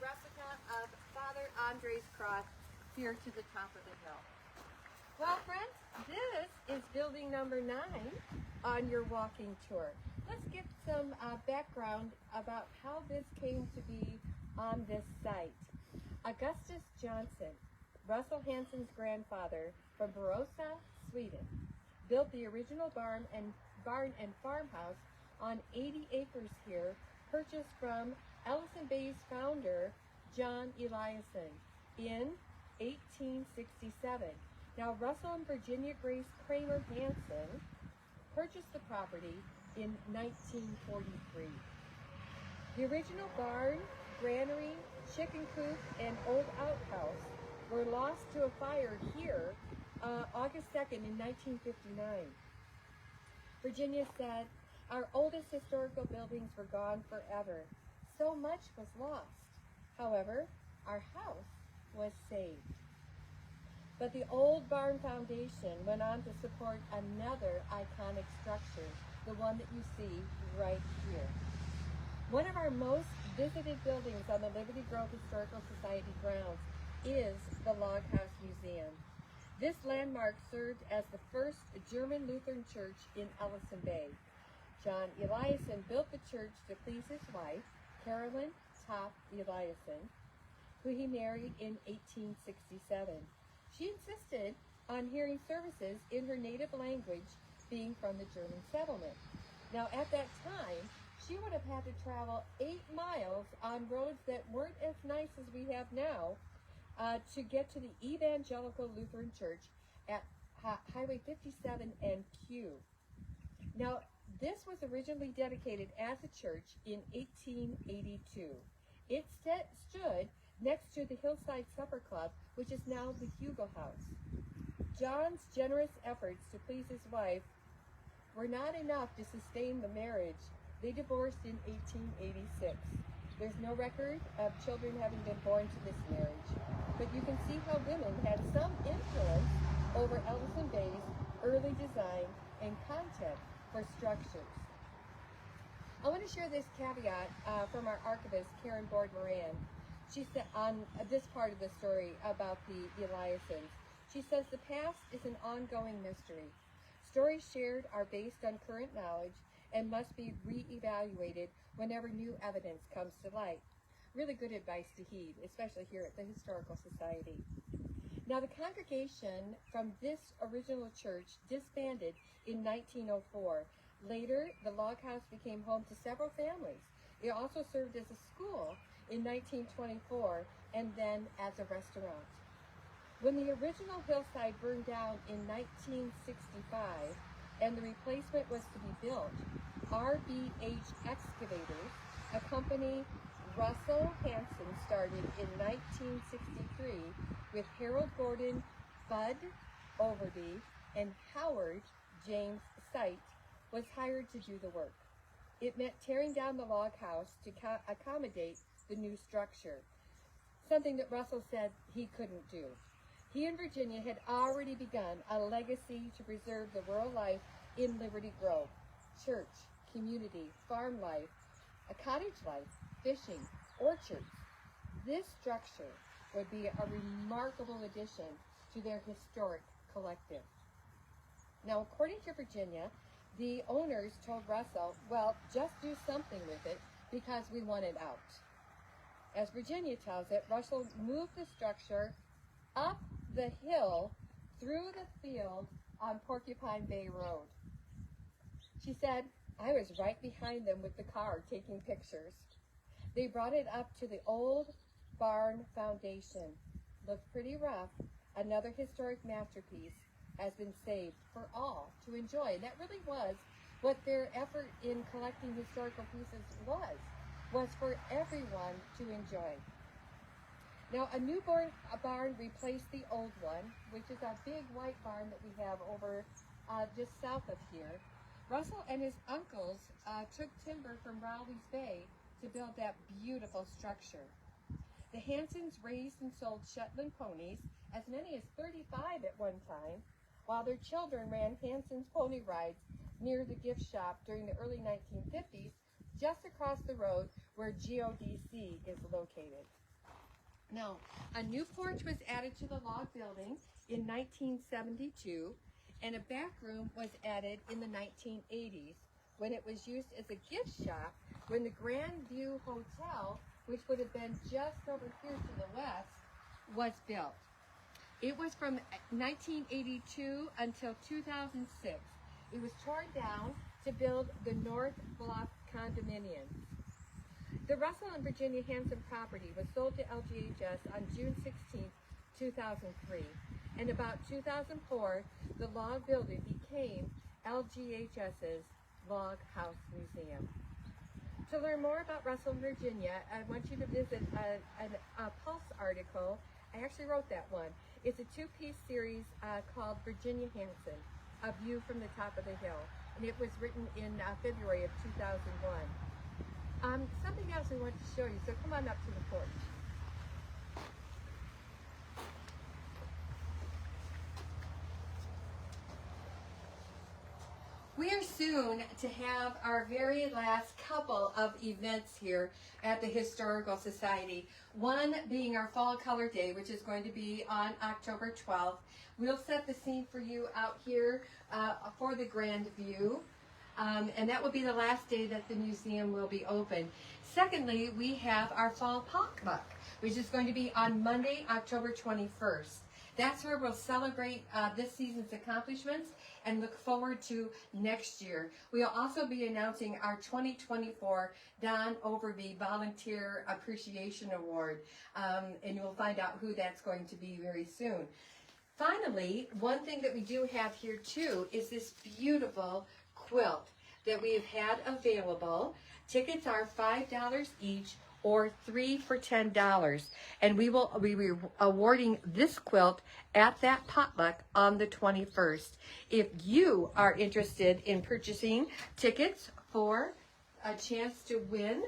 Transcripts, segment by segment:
replica of Father Andre's cross here to the top of the hill. Well, friends, this is building number 9 on your walking tour. Let's get some background about how this came to be on this site. Augustus Johnson, Russell Hansen's grandfather from Barossa, Sweden, built the original barn and farmhouse on 80 acres here, purchased from Ellison Bay's founder, John Eliason, in 1867. Now, Russell and Virginia Grace Kramer Hansen purchased the property in 1943. The original barn, granary, chicken coop, and old outhouse were lost to a fire here August 2nd in 1959. Virginia said, "Our oldest historical buildings were gone forever. So much was lost. However, our house was saved." But the old barn foundation went on to support another iconic structure, the one that you see right here. One of our most visited buildings on the Liberty Grove Historical Society grounds is the Log House Museum. This landmark served as the first German Lutheran church in Ellison Bay. John Eliason built the church to please his wife, Carolyn Topp Eliason, who he married in 1867. She insisted on hearing services in her native language, being from the German settlement. Now, at that time, she would have had to travel 8 miles on roads that weren't as nice as we have now to get to the Evangelical Lutheran Church at Highway 57 and Q. Now, this was originally dedicated as a church in 1882. It stood next to the Hillside Supper Club, which is now the Hugo House. John's generous efforts to please his wife were not enough to sustain the marriage. They divorced in 1886. There's no record of children having been born to this marriage, but you can see how women had some influence over Ellison Bay's early design and content for structures. I want to share this caveat from our archivist, Karen Board-Moran. She said on this part of the story about the Eliasons, she says the past is an ongoing mystery. Stories shared are based on current knowledge and must be re-evaluated whenever new evidence comes to light. Really good advice to heed, especially here at the Historical Society. Now, the congregation from this original church disbanded in 1904. Later, the log house became home to several families. It also served as a school in 1924 and then as a restaurant. When the original hillside burned down in 1965 and the replacement was to be built, RBH Excavators, a company Russell Hansen started in 1963 with Harold Gordon, Bud Overby, and Howard James Sight, was hired to do the work. It meant tearing down the log house to accommodate the new structure, something that Russell said he couldn't do. He and Virginia had already begun a legacy to preserve the rural life in Liberty Grove: church, community, farm life, a cottage life, fishing, orchards. This structure would be a remarkable addition to their historic collective. Now, according to Virginia, the owners told Russell, "Well, just do something with it because we want it out." As Virginia tells it, Russell moved the structure up the hill through the field on Porcupine Bay Road. She said, "I was right behind them with the car taking pictures." They brought it up to the old barn foundation. Looked pretty rough. Another historic masterpiece has been saved for all to enjoy. And that really was what their effort in collecting historical pieces was for everyone to enjoy. Now, a new barn replaced the old one, which is a big white barn that we have over just south of here. Russell and his uncles took timber from Rowley's Bay to build that beautiful structure. The Hansens raised and sold Shetland ponies, as many as 35 at one time, while their children ran Hansens pony rides near the gift shop during the early 1950s, just across the road where GODC is located. Now, a new porch was added to the log building in 1972, and a back room was added in the 1980s when it was used as a gift shop when the Grand View Hotel, which would have been just over here to the west, was built. It was from 1982 until 2006. It was torn down to build the North Block condominiums. The Russell and Virginia Hanson property was sold to LGHS on June 16, 2003. And about 2004, the log building became LGHS's Log House Museum. To learn more about Russell, Virginia, I want you to visit a Pulse article. I actually wrote that one. It's a two-piece series called Virginia Hanson, A View from the Top of the Hill. And it was written in February of 2001. Something else we want to show you, so come on up to the porch. We are soon to have our very last couple of events here at the Historical Society. One being our Fall Color Day, which is going to be on October 12th. We'll set the scene for you out here for the Grand View. And that will be the last day that the museum will be open. Secondly, we have our Fall Potluck, which is going to be on Monday, October 21st. That's where we'll celebrate this season's accomplishments and look forward to next year. We'll also be announcing our 2024 Don Overby Volunteer Appreciation Award, and you'll find out who that's going to be very soon. Finally, one thing that we do have here too is this beautiful quilt that we have had available. Tickets are $5 each or 3 for $10, and we will be awarding this quilt at that potluck on the 21st. If you are interested in purchasing tickets for a chance to win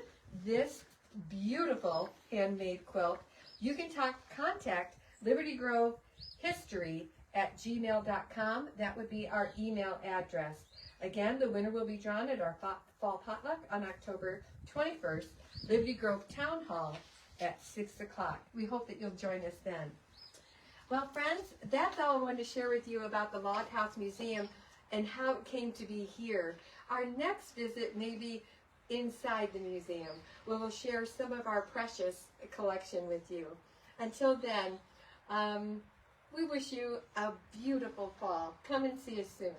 this beautiful handmade quilt, you can contact Liberty Grove History at gmail.com. That would be our email address. Again, the winner will be drawn at our Fall Potluck on October 21st, Liberty Grove Town Hall at 6 o'clock. We hope that you'll join us then. Well, friends, that's all I wanted to share with you about the Log House Museum and how it came to be here. Our next visit may be inside the museum, where we'll share some of our precious collection with you. Until then, we wish you a beautiful fall. Come and see us soon.